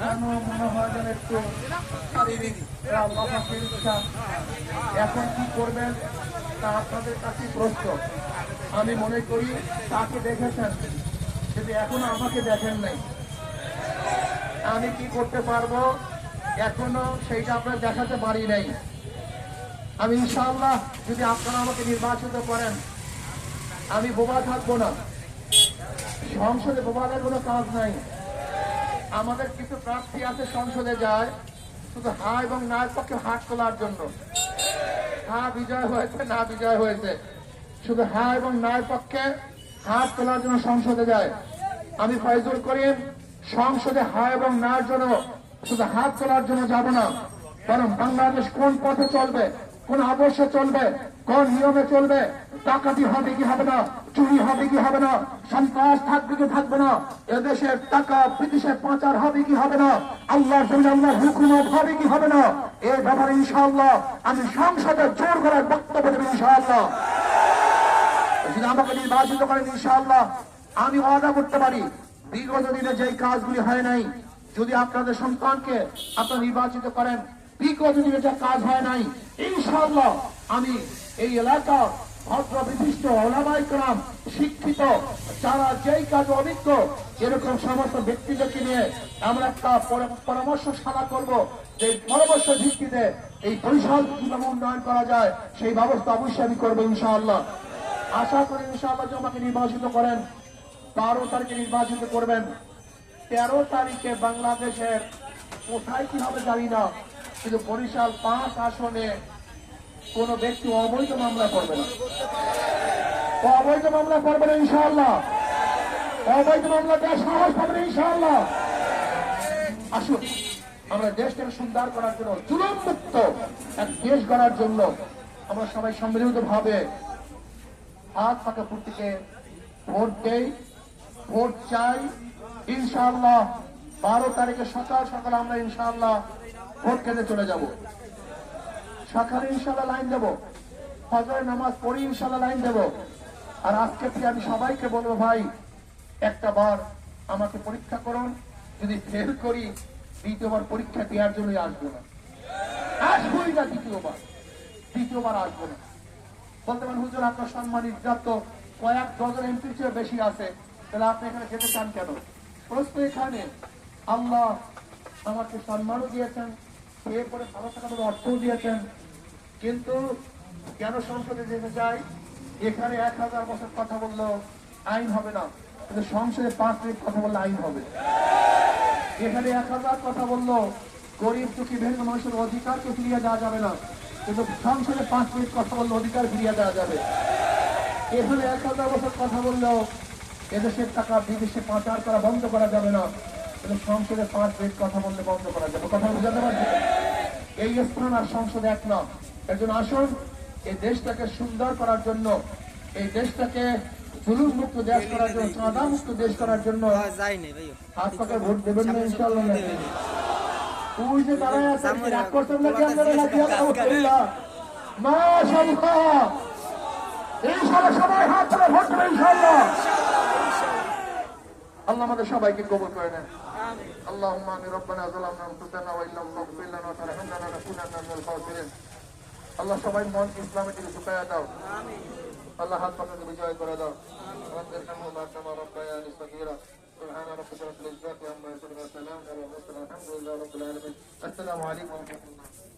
কেন মনে হয় যেন একটু শারীরিক লাফাফের ইচ্ছা। এখন কি করবেন তা আপনাদের কাছে প্রশ্ন। আমি মনে করি তাকে দেখেছেন, যদি এখনো আমাকে দেখেন নাই, আমি কি করতে পারবো এখনো সেইটা আপনার দেখাতে পারি নাই। আমি ইনশাআল্লাহ যদি আপনারা আমাকে নির্বাচিত করেন, আমি বোবা থাকবো না। সংসদে বোবাদের কোনো কাজ নাই। আমাদের কিছু প্রার্থী আছে সংসদে যায় শুধু হা এবং নার পক্ষে হাত তোলার জন্য। হা বিজয় হয়েছে, না বিজয় হয়েছে, শুধু হা এবং নার পক্ষে হাত তোলার জন্য সংসদে যায়। আমি ফয়জুল করিম সংসদে হা এবং নার জন্য শুধু হাত তোলার জন্য যাব না, কারণ বাংলাদেশ কোন পথে চলবে, কোন আদর্শে চলবে, কোন নিয়মে চলবে, ডাকাতি হবে কি হবে না, চুরি হবে কি হবে না, সন্ত্রাস থাকবে কি থাকবে না, এদেশের টাকা বিদেশে পাচার হবে কি হবে না, আল্লাহর জন্য আল্লাহর হুকুমত হবে কি হবে না, এই ব্যাপারে ইনশাআল্লাহ আমি সংসদে জোর করার বক্তব্য দেব ইনশাআল্লাহ। যদি আমাকে নির্বাচিত করেন ইনশাআল্লাহ আমি ওয়াদা করতে পারি বিগত দিনে যেই কাজগুলি হয় নাই, যদি আপনাদের সন্তানকে আপনারা নির্বাচিত করেন, বিগত দিনে যে কাজ হয় নাই, ইনশাআল্লাহ আমি এই এলাকার ভদ্র বিশিষ্ট ওলামায়ে কেরাম, শিক্ষিত যারা যেই কাজ অভিজ্ঞ, এরকম সমস্ত ব্যক্তিদেরকে নিয়ে আমরা একটা পরামর্শশালা করব, যে পরামর্শের ভিত্তিতে এই বরিশাল কিভাবে উন্নয়ন করা যায় সেই ব্যবস্থা অবশ্যই আমি করবো ইনশাআল্লাহ। আশা করি ইনশাআল্লাহ যে আমাকে নির্বাচিত করেন, 12 তারিখে নির্বাচিত করবেন। 13 তারিখে বাংলাদেশের কোথায় কি হবে জানি না, কিন্তু বরিশাল 5 আসনে কোন ব্যক্তি অবৈধ মামলা করবে না, অবৈধ মামলা করবে না ইনশাআল্লাহ, অবৈধ মামলা দেওয়ার সাহস পাবে না ইনশাআল্লাহ। আসুন আমরা দেশটাকে সুন্দর করার জন্য, জুলুম মুক্ত এক দেশ গড়ার জন্য আমরা সবাই সম্মিলিত ভাবে হাত পাকা প্রতীকে ভোট দেই, ভোট চাই ইনশাআল্লাহ। 12 তারিখে সকাল সকাল আমরা ইনশাআল্লাহ ভোট কেন্দ্রে চলে যাব। সকালে ইনশাআল্লাহ লাইন দেব, ফজরের নামাজ পড়ি ইনশাআল্লাহ লাইন দেব। আর আজকে থেকে আমি সবাইকে বলবো, ভাই একটা বার আমাকে পরীক্ষা করুন, যদি ফেল করি দ্বিতীয়বার পরীক্ষা দেওয়ার জন্যই আসবো না, আসবোই না দ্বিতীয়বার আসবো না। বলতে পারেন হুজুর আপনার সম্মান ইজ্জত তো কয়েক ডজন এমপির চেয়ে বেশি আছে, তাহলে আপনি এখানে যেতে চান কেন? প্রশ্ন এখানে, আল্লাহ আমাকে সম্মানও দিয়েছেন, এরপরে ভালো থাকার অর্থও দিয়েছেন, কিন্তু কেন সংসদে যেতে চাই? এখানে 1000 বছর কথা বললো আইন হবে না, কিন্তু সংসদে 5 মিনিট কথা বললে আইন হবে। এখানে 1000 কথা বললো গরিব দুঃখী বিভিন্ন মানুষের অধিকারকে ফিরিয়ে দেওয়া যাবে না, কিন্তু সংসদে 5 মিনিট কথা বললে অধিকার ফিরিয়ে দেওয়া যাবে। এখানে 1000 বছর কথা বললেও এদেশের টাকা বিদেশে পাচার করা বন্ধ করা যাবে না, কিন্তু সংসদে 5 মিনিট কথা বললে বন্ধ করা যাবে। কথা বুঝাতে পারছি? এই স্থান আর সংসদে এক না। এর জন্য আসুন এই দেশটাকে সুন্দর করার জন্য, এই দেশটাকে জুলুম মুক্ত দেশ করার জন্য, চাঁদা মুক্ত দেশ করার জন্য হাত পাকে ভোট দেবেন না ইনশাআল্লাহ। তুই যে দাঁড়ায় আছেন রাগ করছেন না কি? আপনারা লাগিয়ে মাশাআল্লাহ ইনশাআল্লাহ সবাই হাত তুলে ভোট দেবেন ইনশাআল্লাহ। আল্লাহ আমাদের সবাইকে কবুল করে নেন। আল্লাহুম্মা আমিন। রব্বানা যালামনা আনফুসানা ওয়া ইল্লাম তাগফির লানা ওয়া তারহামনা লানাকুনান্না মিনাল খাসিরিন। আল্লাহ সবাই মন ইসলামের দিকে ঝুঁকায়া দাও। আল্লাহ হাত পাকে বিজয় করে দাও। রাব্বিরহামহুমা কামা রাব্বায়ানি সগীরা। সুবহানা রাব্বিকা রাব্বিল ইজ্জাতি আম্মা ইয়াসিফুন ওয়া সালামুন আলাল মুরসালিন। আলহামদুলিল্লাহি রাব্বিল আলামিন। আসসালামু আলাইকুম ওয়া রাহমাতুল্লাহ।